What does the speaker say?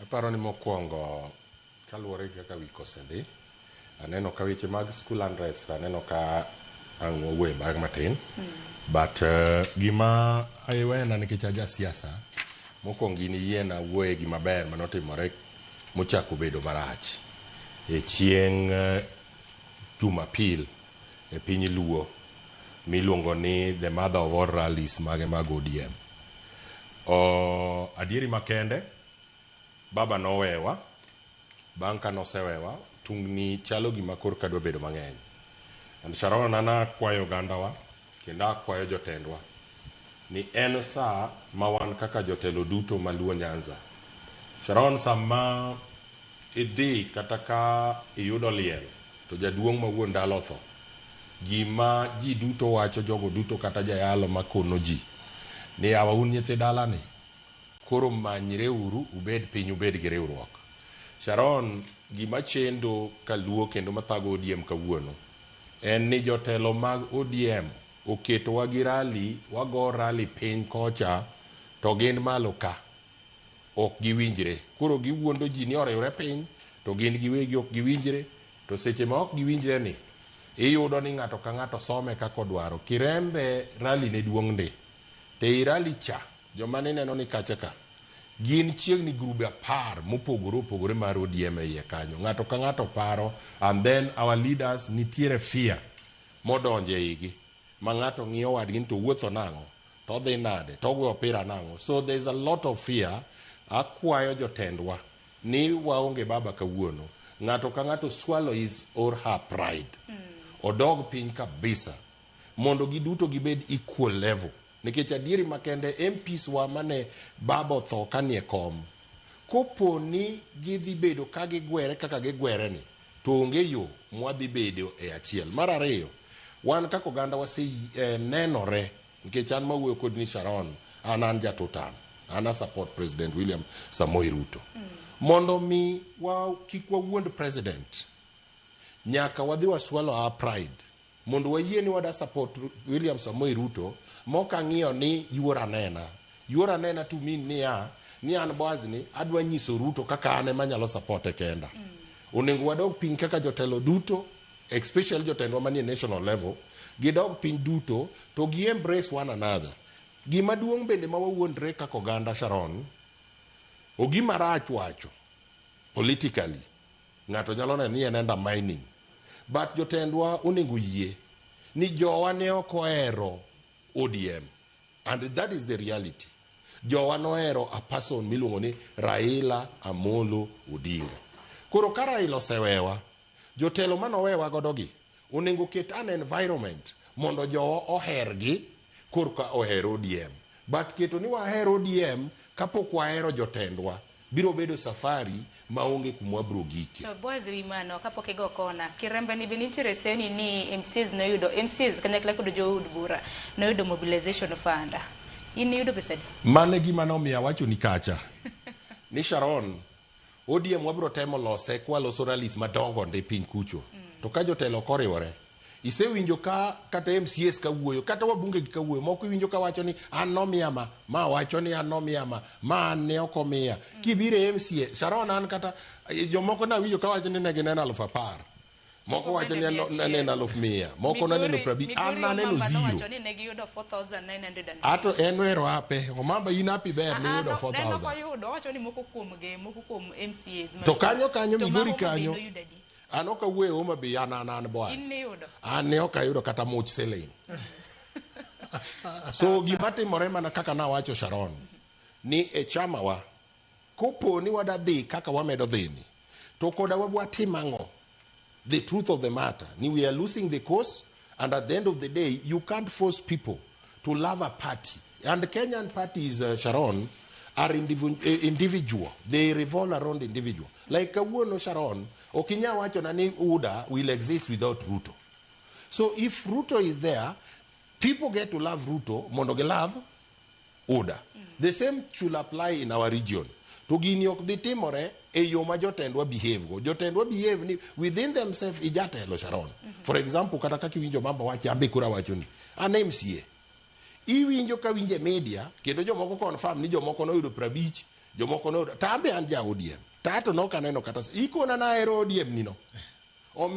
Aparo ni mokwongo kaluwore kaka wik osedhi, aneno ka weche mag school unrest aneno ka ang'o we bag matin. But gima aiwena nikech aja siasa mokwongo ni yiena wuoye gima ber manotimore mochako bedo marach e chieng' Jumapil e piny Luo miluongo ni the mother of all rallies mage mag ODM. Adieri makende baba nowewa, bang' ka nosewewa tungni chalo gima korka dwa bedo mang'eny. And Sharon nana kwayo gandawa kendo akwayo jotendwa ni en saa ma wan kaka jotelo duto maluo Nyanza. Sharon sama idhi kata ka iyudo liel to jaduong' ma wuon ndalo tho, gima ji duto wacho jogo duto kata jayalo makono ji ni awa un nyithi dalani koro manyre uru ubed piny ubed gi riwruok. Sharon gima chendo kaluo kendo mathago ODM kawuono en ni jotelo mag ODM oketowa gi rali, wago rali piny kocha to gin malo ka ok giwinjre. Koro giwuondo ji ni oriwre piny to gin giwegi ok giwinjre, to seche ma ok giwinjre ni iyudo ni ng'ato ka ng'ato some kako dwaro. Kirembe rali ne duong' ndi te i rali cha joma neno ni kacha ka gin chiegni grube 10 mopogore opogore mar ODM e iye kanyo. Ng'ato ka ng'ato paro, and then our leaders nitiere fear modonje igi ma ng'ato ng'iyo wadgi to wuotho nang'o to dhi nade to gwe opira nang'o. So there's a lot of fear. Akwayo jotendwa ni waonge baba kawuono, ng'ato ka ng'ato swallow his or her pride, odog piny kabisa mondo giduto gibed equal level. Nikech adieri makende MPs wa mane baba otho kanie kom, kopo ni gidhi bedo ka gigwere kaka gigwere ni to onge yo mwadhi bedo e achiel. Mar ariyo, wan kaka oganda wase nenore nikech an mawuoyo kod ni Sharon an jatotam, an support President William Samoei Ruto. Mondo mi kik wawuond president, nyaka wadhi waswallow our pride mondo wayie ni wada support William Samoei Ruto. Moka ng'iyo ni yuora nena to mean ni an Boaz ni adwa nyiso Ruto kaka ane manyalo support kenda. Onego wadog piny kaka jotelo duto, especially jotendwa manie national level, gidog piny duto to gi embrace one another. Gima duong' bende ma wawuondre kaka oganda Sharon, ogima rach wacho politically ng'ato nyalo neno ni en undermining, but jotendwa onego yie ni jowa ne ok ohero ODM, and that is the reality. Jowa nohero a person miluongo ni Raila Amolo Odinga. Koro ka Raila osewewa, jotelo manowewa godogi onego ket an environment mondo jowa ohergi korka ohero ODM. But keto ni wahero ODM kapok wahero jotendwa biro bedo safari maonge kumwa bro gike. To Boaz wimano kapok igo kona kirembe ni binitere seni ni MCs kanyakla kod jood bura noyudo mobilization fund. In yudo pesadi? Mane gima nomiyo wacho ni kacha ni Sharon ODM wabro temo lose kwa loso rallies madongo ndi piny kucho. To ka jotelo koriwore isewinjo ka kata MCS ka wuoyo kata wabunge ka wuoyo moko iwinjo ka wacho ni an nomiyama ma wacho ni an nomiyama ma ne okomiya. Kibire MCA Sharon an kata jomoko na winjo ka wacho ni ne ginen 10,000, moko wacho ni ne 100,000, moko na neno 70, an na neno zero. Wacho ni ne giyudo 4,900. Ato enwero ape omamba inapi ber ni yudo 4,000. Ne no yudo wacho ni moko kuom MCAs to kanyo migori kanyo an ok awuoyo Homa Bay an Boaz. An ne ok ayudo kata much siling. So gima timore mana kaka nawacho Sharon ni e chama wa kopo ni wada dhi kaka wamedo dhini to koda wabwatim ang'o. The truth of the matter ni we are losing the cause, and at the end of the day you can't force people to love a party. And the Kenyan parties, Sharon, are individual. They revolve around individual. Like Kawuono Sharon, Okinya wacho na ni UDA will exist without Ruto. So if Ruto is there, people get to love Ruto, mondo ge love UDA. The same should apply in our region. To gini ok dhi timore e yo ma jotendwa behave go. Jotendwa behave ni within themselves ijatelo Sharon. For example, kata kaki winjo mamba wachi ambe kura wacho ni an MCA. Iwinjo ka winje media kendo jomoko confirm ni jomoko no yudo 50, jomoko no tambe an ja ODM tato no kaneno kata ikona na ero ODM ni no omiyo